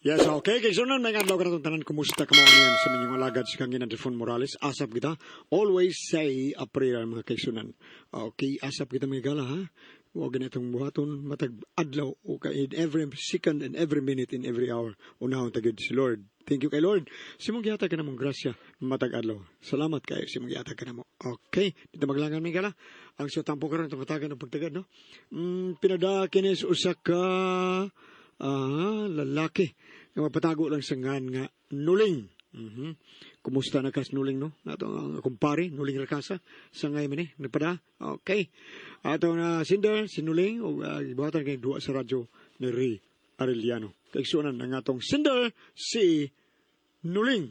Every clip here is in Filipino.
Yes, okay. Kay sunan may adlaw ka natong tanan kumusta ka mo niyan sa minyong alagad sa kangin Delfon Morales. Asap kita. Always say a prayer mga kaigsunan. Okay, asap kita may gala ha. Huwag ganitong buhaton matag adlaw o kay in every second and every minute in every hour. Unahon tagid si Lord. Thank you kay Lord. Simong gihata ka namong grasya matag adlaw. Salamat kayo simong gihata ka namo. Okay, dito maglangan may gala. Ang siyotang po karon itong katagan ng pagtagad, no? Pinada kinis usa ka lalaki. Nga mapatago lang sa ngan nga nuling. Kumusta na kas nuling, no? Ato ang kumpare, nuling rakasa. Sa ngay man nagpada. Okay. Ato na sinder, sinuling, o ibuhatan kay duwa sa radyo ni Ray Arellano. Kaigsunan ng atong sinder, si Nuling.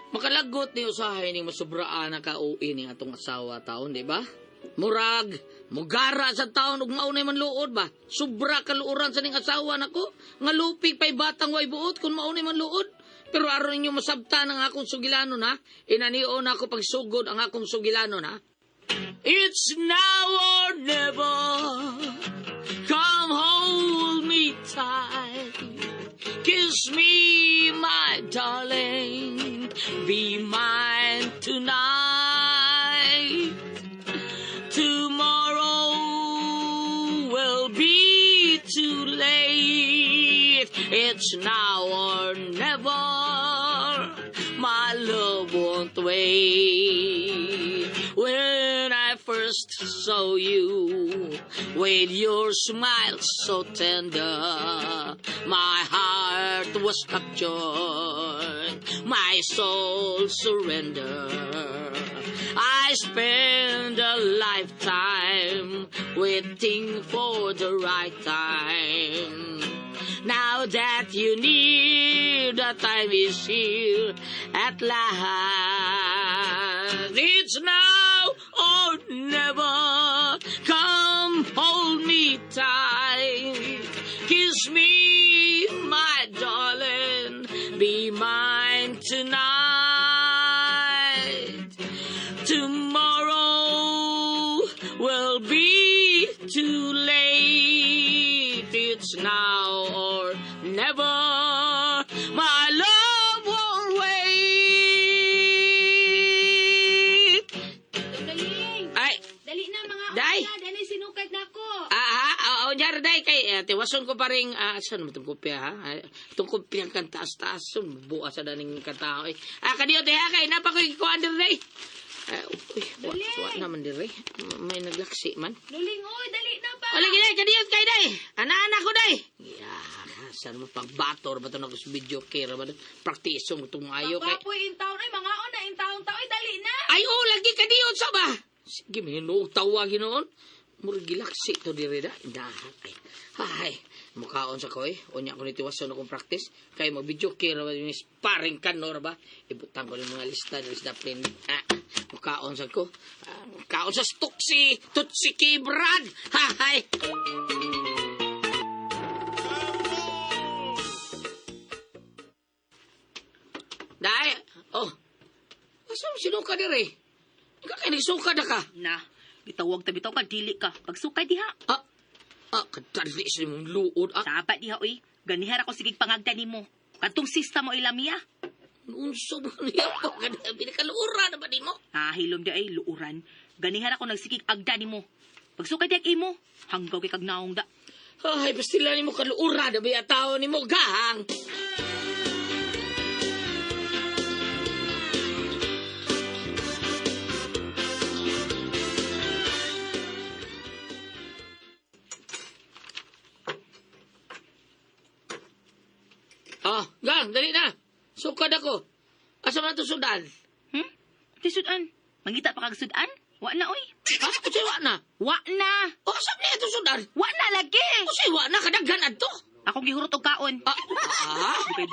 Makalagot ni usahay ni masubraan na kauwi ni atong asawa taon, di ba? Murag, mugara sa taon ug maunay man luod ba? Subra kaluuran sa ning asawa nako, nga lupig pay batang way buot kun maunay man luod. Pero aron ninyo masabtan ang akong sugilanon ha. Inanion ako pagsugod ang akong sugilanon ha. It's now or never. Come hold me tight. Kiss me, my darling. Be mine tonight. Tomorrow will be too late. It's now or never. My love won't wait. When I first saw you, with your smile so tender, my heart was captured, my soul surrendered. I spent a lifetime waiting for the right time. Now that you near, the time is here at last. It's now or never. Come hold me tight. Kiss me, my darling. Be mine tonight. Tomorrow will be too late. It's now or never. My love won't wait. Ay, Dali na mga Day. una, dali sinukad na ko. o jar day kay tiwason ko pa ring saan mo itong kopya ha? Itong kopya kan taas-taas buas sa daning katao kadiyo te ha kay napakoy ko under day. Uy, wa naman dire. May naglaksi man. Luling, oy, dali na ba? O lagi day, kadiyot kay day. Ana-ana ko day. Saan mo pagbator ba ito na gusto video care ba? Praktiso mo itong ayo kay... Pagwapoy in town, ay mga una in town, dali na. Ay, lagi kadiyot sa ba? Sige, may tawagin noon. Murgilaksi to dire da. Ay, mukhaon sa ko Unya ko nitiwason akong practice. Kaya mag-video care ba yung sparring kanor ba? Ibutang ko ng mga lista ng discipline. Mukhaon sa ko. Mukhaon sa Tutsi Kibrad. Hay. Dai, asa mo sinuka dire? Ikaw kayo nagsuka na ka. Na, bitawag ta bitaw ka, dili ka. Pagsukay diha. Kadali sa mong luod. Dapat diha, oy. Ganihar ako sigig pangagda ni mo. Katong sista mo ilamiya. Unso mo niya po. Binakaluura na ba di mo? Hilom di ay luuran. Ganihar ako nagsigig agda ni mo. Pagsukay diha mo. Hanggaw kay kagnaong da. Ay, pastila ni mo kaluura na ba tao ni mo gahang. Gang, dali na. Sukad ako. Asa man ito sudan? Di sudan. Mangita pa kag sudan? Wa na, oy. Kusay wa na? Wa na. Saan niya ito sudan? Wa na lagi. Kusay wa na? Kadaghan adto. Akong gihurot og kaon.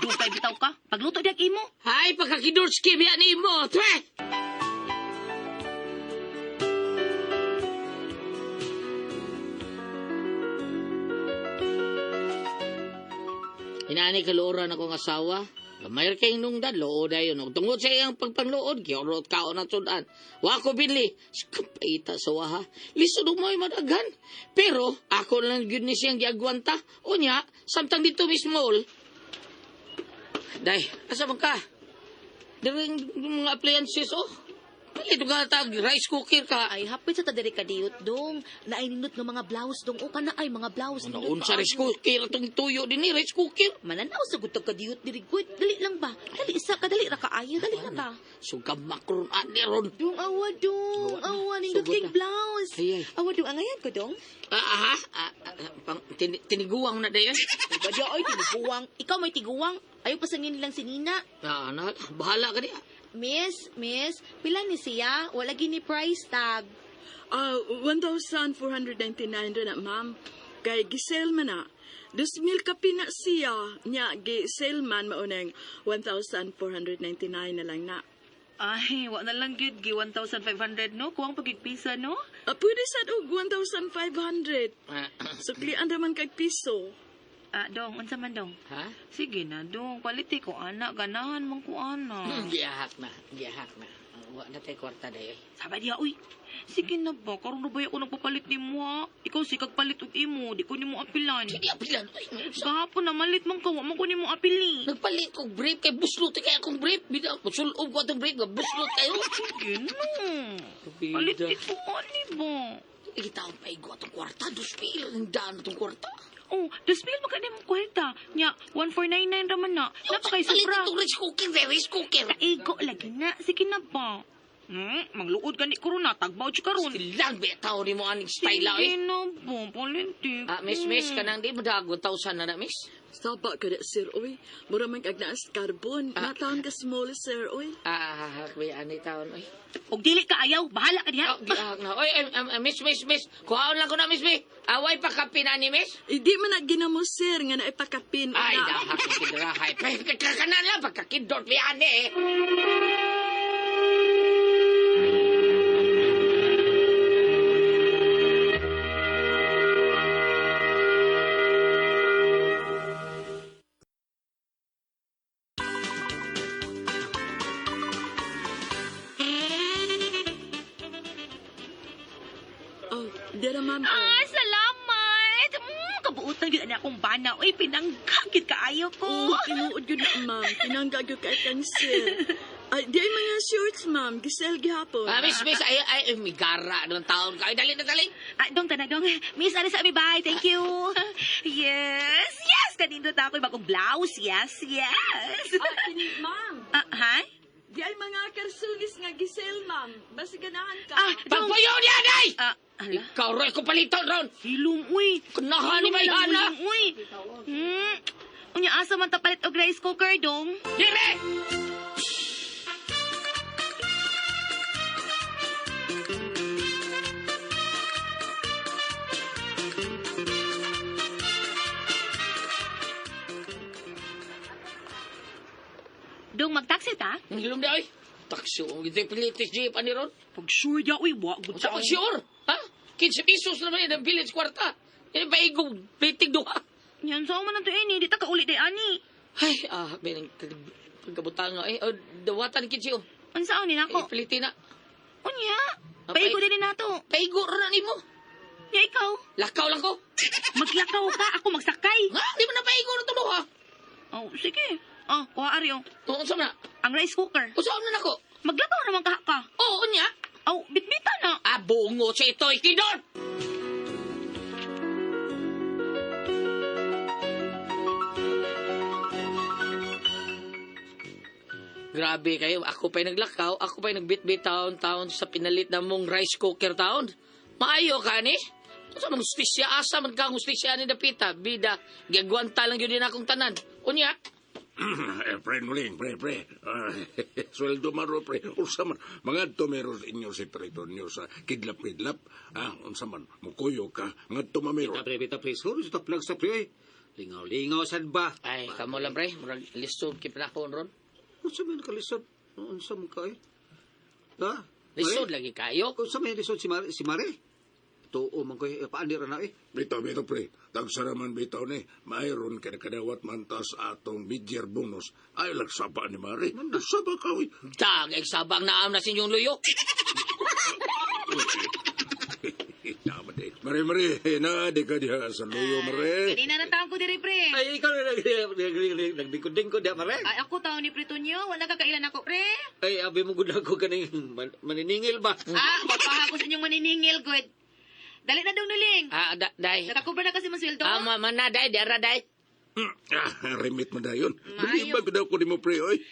Dugay bitaw ka. Pagluto diag imo. Ay, pagkakidurski biya ni mo. Twe! Inani kaluoran akong asawa. Gamay kay nungdan, lood ayon. Tungod sa iyang pagpanglood, kiyorot kao na sudan. Wa ko binli, kapaita sa waha. Lisod mo ay madaghan. Pero, ako lang yun ni siyang giagwanta. O niya, samtang dito mismo. Day, asa man ka? Diring mga appliances, oh. Ito ka tag, rice cooker ka. Ay, hapit sa tadiri ka diyot, dong. Naininot ng mga blouse, dong. O ka na ay, mga blouse. Ano, unsa rice cooker, itong tuyo din ni rice cooker. Mananaw sa gutag ka diyot, diri good. Dali lang ba? Dali isa ka, dali ra ka ayo, dali na ba? Suga makron, adi ron. Dong, awa, dong. Awa, nindot Sugod kay na. blouse. Ay, ay. Awa, dong, angayan ko, dong. Tiniguang na dayon. Diba diya, ay, tiniguang. Ikaw may tiguang. Ayaw pasangin lang si Nina. Bahala ka niya. Miss, pila ni siya? Wala gini price tag. 1,499 rin na, ma'am. Kay gisel man na. 2,000 ka pina siya. Nya, gisel man maunang 1,499 na lang na. Ay, wala na lang gid gi 1,500 no? Kuwang pagigpisa no? Pwede sad og 1,500. Suklian naman kay piso. Dong, unsa man dong? Ha? Sige na, dong. Paliti ko anak, ganahan man ko anak. Gihak na. Wa na tayo kwarta dayo. Sabi diya, uy. Sige na ba? Karon na ba ako nagpapalit ni mo ha? Ikaw si kagpalit og imo, di ko ni mo apilan. Hindi apilan. Kahapon na malit man ka, wa man ko ni mo apili. Nagpalit kong brief kay buslot kay akong brief. Bida, sulob ko atong brief. Buslot kayo. Sige na. Bida. Palit ko, ani ba? Kita ang paigo atong kwarta. 2,000 ang daan atong kwarta. Oh, daspil mo ka na mong kwarta. Nya, 1,499 raman na. Napakay Palit sobra. itong rice cooker. Igo lagi na. Sige na ba? Magluod gani ko ron na. Tagbaw si karon. Silang betaw ni mo aning style Sige eh. na ba? Palintik. Miss, kanang di mo dago 1,000 na miss? Saba ka na, sir, oy. Mura man kag naas carbon. Nataon ka small, sir, oy. May anay taon, oy. Og dili ka ayaw. Bahala ka diha. Gihak na. Oy, miss. Kuhaon lang ko na, miss, mi. Away pa kapi na ni miss. Hindi man na ginamo, sir, nga naipakapin. Ay, dahak yung kinarahay. Kakanan lang, pagkakindot, may ane eh. Oh, dira, ma'am, oh. Salamat. Kabuutan yun na akong bana. Uy, pinanggagit ka ayaw ko. Oh, tinuod yun na, ma'am. Pinanggagyo ka itang, sir. Ay, di ay mga shorts, ma'am. Gisel gihapon. Miss, ay, migara ng taon ka. Ay, dali. Dong, tana, dong. Miss, ano sa bye. Thank you. Yes. Kanindot ako yung bagong blouse. Yes. Kini, ma'am. Ha? Di ay mga karsulis nga gisel, ma'am. Basta ganahan ka. Dong. Pagpuyaw niya, day! Hala. Ikaw, Roy, ko paliton ron. Hilom, uy. Kunahan ni may hana. Uy. Unya, asa man tapalit og rice cooker, dong. Dire! Dong, mag-taxi ta? Hilom di, oy. Taksyo, ito yung pilitis jeep, ani ron. Pag sure ya, uy, wag good Sa pag-sure, ha? 15 pesos naman yun ang village kwarta. Yan ba igong plitig duha? Yan, saan man to ini? Di ta ka ulit day, ani. Ay, may pagkabutang nga. Dawatan kitsi, oh. Ano saan ni nako? Pilitin na. Unya, Apay. paigo din nato. Paigo ron na mo. Ya, ikaw. Lakaw lang ko. Maglakaw ka, ako magsakay. Ha? Di mo na paigo ron to ha? Oh, sige. Kuha ari, oh. Tungkol sa na. Ang rice cooker. Usaw na nako. Maglakaw naman ka. Oo, niya. Bitbita na. Bungo sa ito, ikidot! Grabe kayo. Ako pa'y naglakaw. Ako pa'y nagbitbit taon-taon sa pinalit na mong rice cooker taon. Maayo ka ni? Sa mga hustisya, asa man kang hustisya ni Dapita. Bida, gagwanta lang yun din akong tanan. Unya? Pre, nuling, pre. Sweldo maro, pre. Unsa man, mga tumeros inyo si Triton nyo sa kidlap-kidlap. Unsa man, mukuyo ka, mga tumamero. Bita, pre. Sorry, sa taplag sa pre. Lingaw, sad ba? Ay, kamo lang, pre. Murag listod, kipanakon ron. Unsa man kalisod? Unsa man ka eh? Ha? Lisod lagi kayo. Unsa man lisod si Mare? Tuo man ko paandir na eh. Bitaw, pre. Tagsaraman bitaw ni. Mayroon kadawat mantas atong mid-year bonus. Ay, lagsaba ni Mari. Nasaba ka, uy. Tag, sabang naam na sinyong luyo. Mari, na, di ka diha sa luyo, Mari. Kanina na taon ko diri, pre. Ay, ikaw nagdikod-ding ko diya, mare. Ay, ako taon ni Pritonyo. Wala ka kailan ako, pre. Ay, abi mo gud ako kaning maniningil ba? Mapaha ko sa inyong maniningil, good. Dali na dong nuling. Day. Nakakubra na kasi masweldo. Mana, day, dara, day. Remit mo dayon. Maayo. Bag daw ko di mo, pre, oy.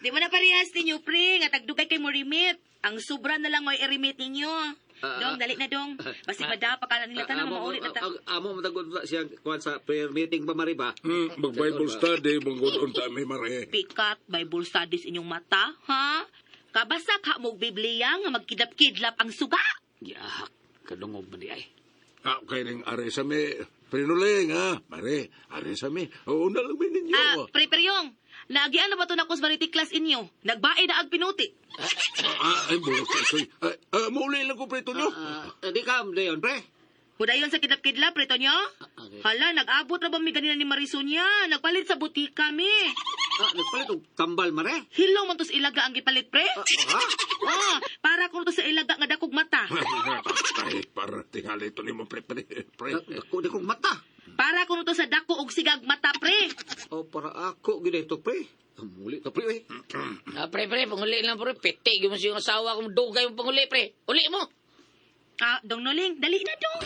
Di mo na parehas ninyo, pre. Nga tagdugay kay mo remit. Ang sobra na lang mo i-remit ninyo. Dong, dali na dong. Basi madapa ka na nila tanong, maulit na ta. Amo matagod siya kuan sa prayer meeting ba mari ba? Mag-Bible study, manggodon ta may Mari. Pikat, Bible studies inyong mata, ha? Kabasa ka mo Biblia nga magkidap-kidlap ang suga. Yahak, kadungog man di ay. Kaya nang are sa me, Prinuling, ha? Mari, are sa me. Oo na lang ninyo. Pre-peryong. Nagian na ba ito na kusmariti class inyo? Nagbae na ag pinuti. Ay, bukas ko. Mauli lang ko, pre, ito nyo. Di ka dayon pre. Hudayon sa kidap-kidlap, preto nyo? Okay. Hala, nag-abot na ba mi ganina ni Marisol niya? Nagpalit sa butika mi. Nagpalit og tambal mare. Hilo man to sa ilaga ang gipalit, pre. Ha? Para ko to sa ilaga nga dakog mata. Ay, para tingali ito ni mo, pre. Ako di kong mata. Para ko to sa dako og sigag mata, pre. O para ako gid ito pre. Muli to pre. Pre, panguli lang, pre. Pete, mo siyong asawa kung dugay mo panguli, pre. Uli mo. Dong Noling, dali na dong.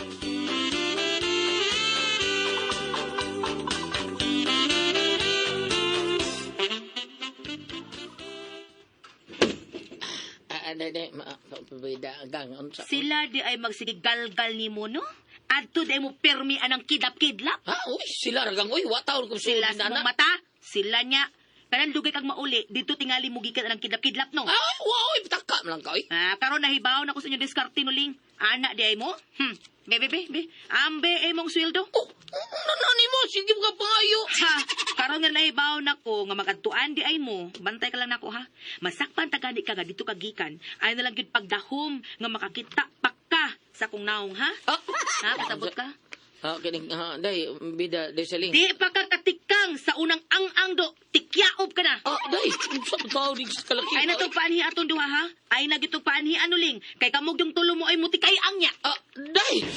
Sila di ay magsigigalgal ni mo, no? Adto di ay mo permi anang kidap-kidlap. Uy, sila ragang, uy, wataon kung Sila sila sa mong mata, sila niya. Kanang dugay kag mauli, dito tingali mo gikan anang kidap-kidlap, no? Wow, pitaka mo lang ka, uy. Karon nahibaw na ko sa inyo diskarte nuling. Anak di ay mo? Be. Ambe ay mong sweldo. Nani mo, sige mo ka pangayo. Ha, karon nga nahibaw na ko nga magadtuan di ay mo. Bantay ka lang nako ha. Masakpan tagani ka nga dito kagikan. Ay na lang gyud pagdahom nga makakita pa ka sa kung naong ha. Ha, kasabot ka? Kining, day, bida, day saling. Di pa ka katikang sa unang ang-ang do. Tikyaob ka na. Day, sa tao di sa kalaki. Ay na itong paanhi atong duha ha. Ay na itong paanhi anuling. Kay kamog yung tulo mo ay mutikay ang niya. Day!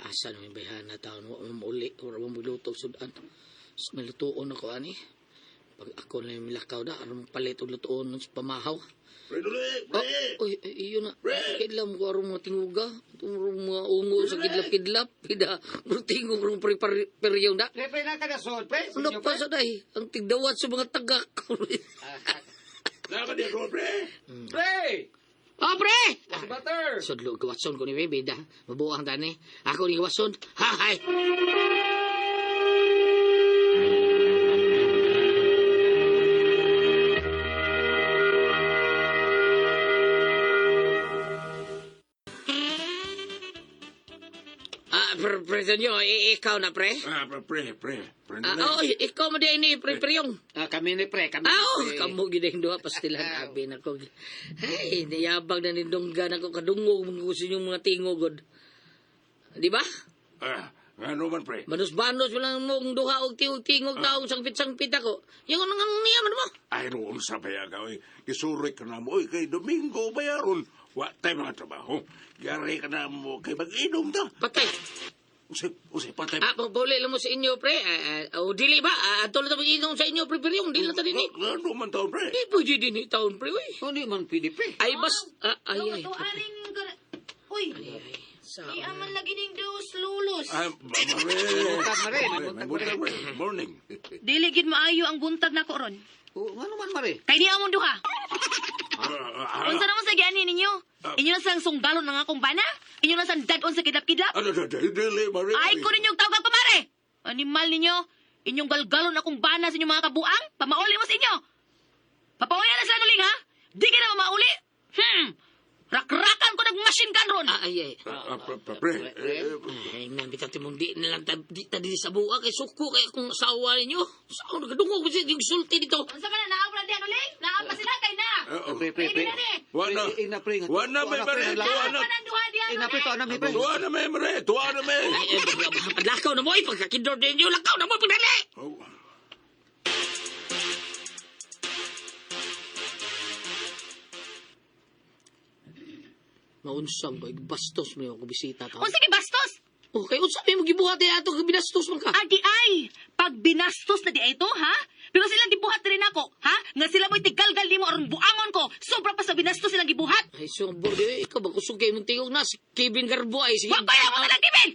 Asa na may bayan na taon mo uli or mo magluto sudan. Nalutoon ako ani. Pag ako na yung milakaw na, aram palit o lutoon sa pamahaw. Prinuling, Uy, iyon na. Kidlam ko aram mga tinguga. Aram mga ungo sa kidlap-kidlap. Pida, tingog aram peryaw na. Pre na ka na sod pre. Ano pa sa day? Ang tigdawat sa mga tagak. Naka di ako, pre. Pre! Pre! Butter! Sudlo, gawason ko ni Baby, da. Mabuang tani. Ako ni gawason. Hay! Preso nyo, ikaw na, pre? Pre. Ikaw mo din ni pre-preyong. Kami ni pre, kami Kamu gideng dua pastilan abi na ko. Hey, niyabag na nindonggan ako kadungog mong gusto yung mga tingogod. Di ba? Ano man, pre? Banos-banos mo lang mong duha og tingog taong sangpit-sangpit ako. Yung nang niyaman mo. Ay, roon sa bayaga, oy. Isurik ka na mo, oy, kay Domingo bayaron. Wa tayo mga trabaho. Yari ka na mo, kay mag-inom ta. Patay. Usay patay. Pagpuli lang mo sa inyo, pre. Dili ba? Tulad na mag-inom sa inyo, pre-preyong. Dili na tadi ni. Ano man taon, pre? Di pwede din ni taon, pre. Hindi man pwede pre. Ay, bas. Ay. Uy, ay aman lagi ning dos lulos. Morning. Dili gid maayo ang buntag nako ron. Ano man mare? Kay di amon duha. Unsa naman sa giani ninyo? Inyo na sang sunggalon ng akong bana? Inyo na sang dadon sa kidlap-kidlap? Dili, Mari. Ay ko ninyong tawag pamare. Animal ninyo. Inyong galgalon akong bana sa inyong mga kabuang. Pamauli mo sa inyo. Papauli na sa nuling ha? Di ka na mamauli? Rakrakan ko nagmasin karon. Ay. Pre, Ay, nambita timong di na lang di ta di sa buwa kay suko kay kung asawa ninyo. Saan nagadungog ba siya yung sulti dito? Unsa man na naabra di uling? Naapa sila kay na. Pre. Wala. Ina, pre. Wala, may pre. Naapa nang duha di Ina, pre, to, anam, pre. Tuwa na may, pre. Tuwa na may. Ay, padlakaw na mo pagkakindor ninyo, lakaw na mo pagdali. Oh. Maunsang ko, bastos mo yung bisita ta. Unsa gi bastos? Okay, unsa mo gibuhat ay ato binastos man ka? Adi ay, pag binastos na di ay ito, ha? Pero silang gibuhat rin ako, ha? Nga sila mo'y tigalgal di mo aron buangon ko. Sobra pa sa binastos silang gibuhat. Ay, sumbor di, ikaw ba kusog kayo mong tingog na, si Kevin Garbo ay sige. Wa kaya mo na lang, Kevin!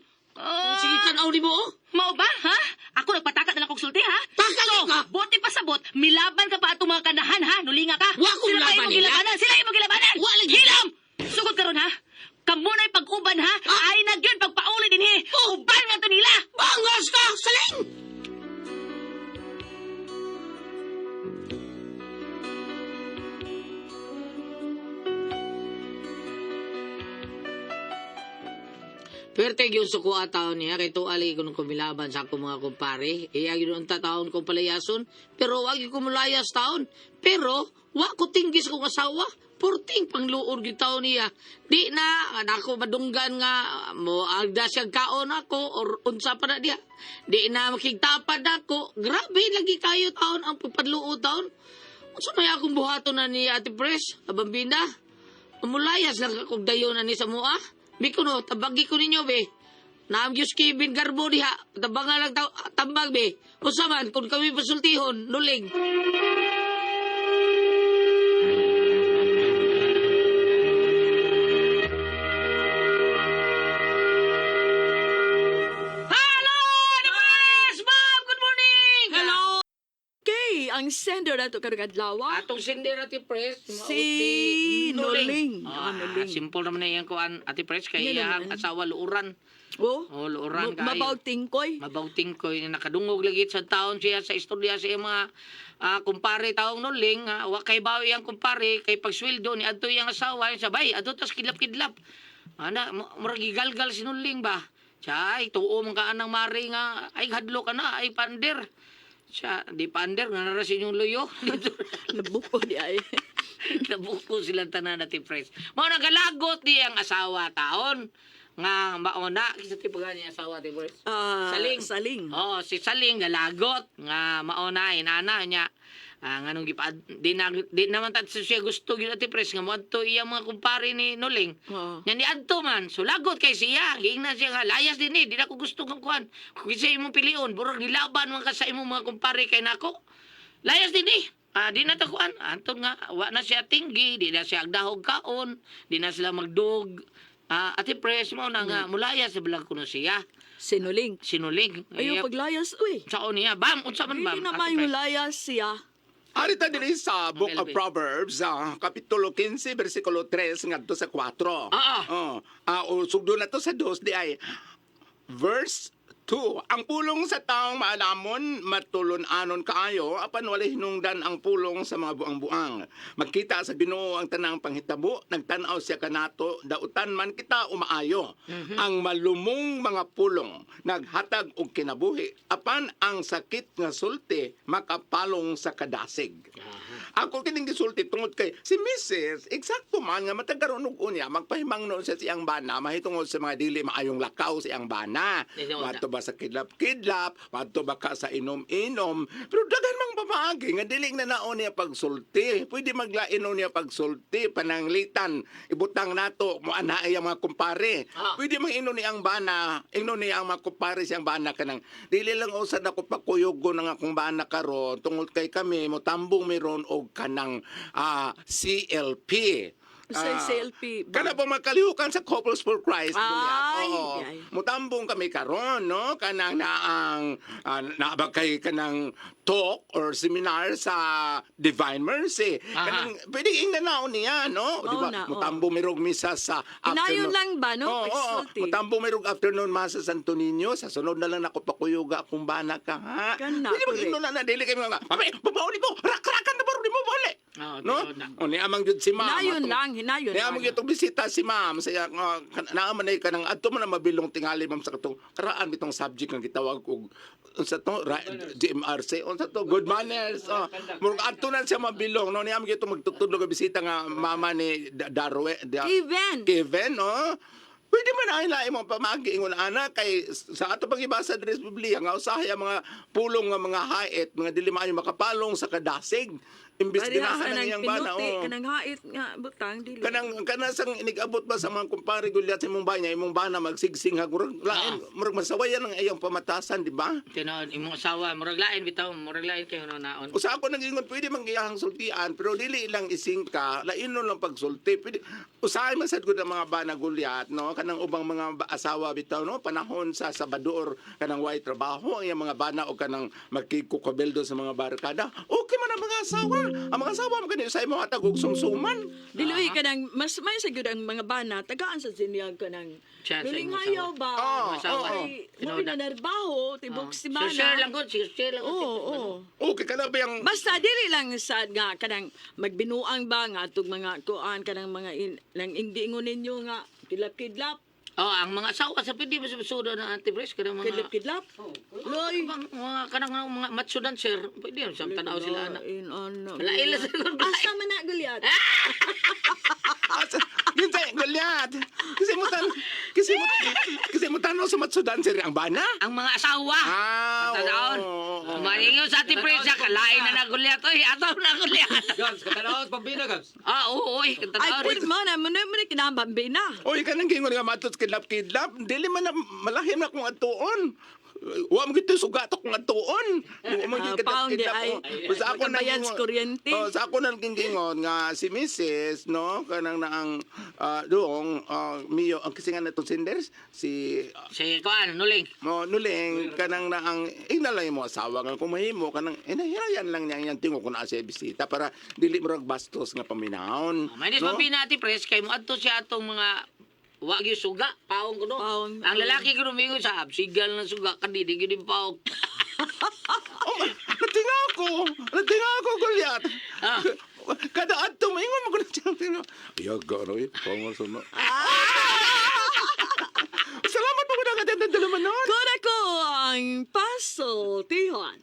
Sige, tanaw ni mo, oh. Mao ba, ha? Ako nagpatakat na lang kong sulti, ha? Takak ka! Buti pa sabot, milaban ka pa atong mga kanahan, ha? Nulinga ka. Wa akong Sila pa laban imong nila. gilabanan, sila imong gilabanan. Wa lagi. Hilom! Sugod karon ha? Kamu na'y pag-uban, ha? Ay na yun, pagpauli din, he. Uban nga to nila. Bangas ka, saling! Pwerte yun sa kuha taon niya, kay tuali ko nung kumilaban sa akong mga kumpare. Iya yun ang tataon kong palayason, pero wag yung kumulayas taon. Pero, wag ko tinggis kong asawa, porting pangluor yung taon niya. Di na, ako madunggan nga, mo agda siya kaon ako, or unsa pa na diya. Di na makigtapad ako, grabe lagi kayo taon ang pagpadluod taon. Unsa may akong buhaton na ni Ate Pres, abambina. Umulayas lang akong dayon na ni sa mua. Biko no, tabagi ko ninyo, be. Naamgyos Kevin Garbo diha. Tabangan lang tambag, be. O saman, kung kami pasultihon, nuling. Hello, Además! Ma'am, good morning! Hello! Okay, ang sender na ito kargadlawa. Atong sender Ate Pres, Si Noling. Noling. Simple naman na yan ko, Ate Pres, kay Yan iyang naman. asawa luuran. Oh, Oh, luuran kayo. mabauting koy. Mabauting ko, nakadungog lagi sa taon siya sa istorya sa iyang mga kumpare taong nuling. Wa kay bawi ang kumpare, kay pagsweldo ni adto iyang asawa, sabay, adto tas kidlap-kidlap. Ana, muragigalgal si nuling ba? Siya, ay, tuo mong ka anang mari nga, ay, hadlo ka na, ay, pander. Siya, di pander, nga narasin yung luyo. Nabuko di ay. Nabuko silang tanan natin, friends. Mga nagalagot di ang asawa taon. Nga, mauna, kisa tipagan niya asawa, di friends. Saling. Saling. Oh, si Saling galagot nga mauna inana niya. Nganong di naman tat siya gusto gyud ati pres nga moadto iya mga kumpare ni Noling. Oo. Nya ni adto man, so lagot kay siya. Giingnan siya nga layas din di na ko gusto kang kuan. Kung isa imong pilion, burog nilaban man ka sa imong mga kumpare kay nako. Layas din di na to kuan. Anton nga wa na siya tinggi, di na siya agdahog kaon, di na sila magdug. Ati pres mo na nga mulaya sa bilang kuno siya. Sinuling. Sinuling. Ayaw paglayas, uy. Saon niya, bam, unsa man bam. Hindi na Ate may Pres. layas siya. Arita diri sa Book of LB. Proverbs, Kapitulo 15, versikulo 3, ngadto sa 4. Sugdo na to sa 2, di ay, verse 2. Ang pulong sa taong maalamon, matulon-anon kaayo, apan wala hinungdan ang pulong sa mga buang-buang. Magkita sa Ginoo ang tanang panghitabo, nagtanaw siya kanato, dautan man kita umaayo. Ang malumong mga pulong, naghatag og kinabuhi, apan ang sakit nga sulti, makapalong sa kadasig. Ako kining gisulti tungod kay si Mrs. Eksakto man nga matagaron og unya magpahimangnon sa siyang bana mahitungod sa mga dili maayong lakaw sa iyang bana. Wato ba sa kidlap-kidlap, wato ba ka sa inom-inom. Pero daghan mang pamaagi nga dili na naon niya pagsulti. Pwede maglaino niya pagsulti pananglitan. Ibutang nato mo ana iya mga kumpare. Pwede mang ino ni ang bana, ino ni ang mga kumpare siyang bana kanang dili lang usad ako pakuyugo ng akong bana karon tungod kay kami mo tambong meron og kanang CLP. Sa CLP. Kana po magkalihukan sa Couples for Christ. Ay, Oo. ay. Mutambong kami karon, no? Kanang naang naabagay kanang talk or seminar sa Divine Mercy. Kanang pwede inganaon niya, no? Di ba? na, Mutambong mirog misa sa Inayon lang ba, no? Oo, Pagsulti. mutambong mirog afternoon masa sa Santo Niño. Sa sunod na lang ako pakuyuga akong bana ka, ha? Kana, Pwede correct. mag-ino na dili kayo mga, papauli mo, rakrakan na baro, di mo bali. Oo, No? tinuod na. O ni amang jud si ma'am. Hinayon Atong- lang, hinayon Ni amang lang. itong bisita si ma'am. Saya naaman ay kanang adto man na mabilong tingali ma'am sa katong karaan bitong subject nga gitawag og unsa to GMRC unsa to good manners. Murag adto na siya mabilong no ni amang itong magtutudlo nga bisita nga mama ni Darwe. Kevin, no? Pwede man ay lain mga pamagi ingon ana kay sa ato pagibasa diri sa Biblia nga usahay ang mga pulong nga mga hait, mga dili maayo makapalong sa kadasig. Imbis ginahan ang iyang bana. Oh. kanang hait nga butang dili. Kanang sang inigabot ba sa mga kumpare Goliath sa imong bana, imong bana magsigsing ha murag lain, murag masawayan ang iyang pamatasan, di ba? Tinuod, imong asawa, murag lain bitaw, murag lain kayo na naon. Usa ako nagingon pwede man giyahang sultian pero dili lang ising ka, lain nun lang pagsulti. Pwede usahay man sad gud ang mga bana Goliath, no? Kanang ubang mga asawa bitaw, no? Panahon sa Sabador kanang way trabaho ang iyang mga bana o kanang magkikukabeldo sa mga barkada. Okay man ang mga asawa. Ang mga asawa man kanina sa imong atag og sumsuman. Dili kanang mas may sa gyud ang mga bana tagaan sa sinyag kanang Siya, sa piling imong hayaw ba? Oo, asawa. Ay, Tinuod mo na. pinanarbaho tibok si bana. Share lang ko, share lang ko. Oo. Okay ka na ba yung Basta dili lang sa nga kanang magbinuang ba nga atong mga kuan kanang mga lang hindi ingon ninyo nga kidlap-kidlap, Oh, ang mga asawa sa pwede ba sa sudo na anti-breast kada mga kidlap-kidlap. Loy. mga kanang mga macho dancer, pwede yun, sa tanaw sila na. Ano. Malaila sa Asa man na Goliath? Gintay, Goliath. Kasi mo tanaw sa matsudan sir ang bana. Ang mga asawa. Tanaon. Maningaw sa anti-breast siya, kalain na nagulyat. Oy, ataw na nagulyat. Gams, katanaw sa pambina, Gams. Oo, oy, Ay, tanaw rin. pwede mo na, mo na kinabambi na. Oy, kanang gingon nga matot kidlap-kidlap. Dili man na malahim na kung atuon. Wa mo gito sugat akong atuon. Wa mo gito Pound di ay Sa ako nang magkabayad sa kuryente. Oh, sa ako nang gingon nga si Mrs. no kanang naang doong Mio ang kisingan natong senders si Si Kuan, nuling. mo nuling kanang naang inalay mo asawa nga kung mahimo kanang inahiyan lang niya yang tingog kun asa bisita para dili mo rag bastos nga paminahon. May dis no? Pinati press kay mo adto siya atong mga wa gyud suga, paong kuno. Paong. Ang lalaki kuno mingon sa absigal na suga kadidi gyud yung paong. Oh, natinga ako, Goliath. Kada adto maingon mo ko na siyang yaga no pangol suno. Salamat po na kadyan dalaman noon. Kura ko ang puzzle, Tihon.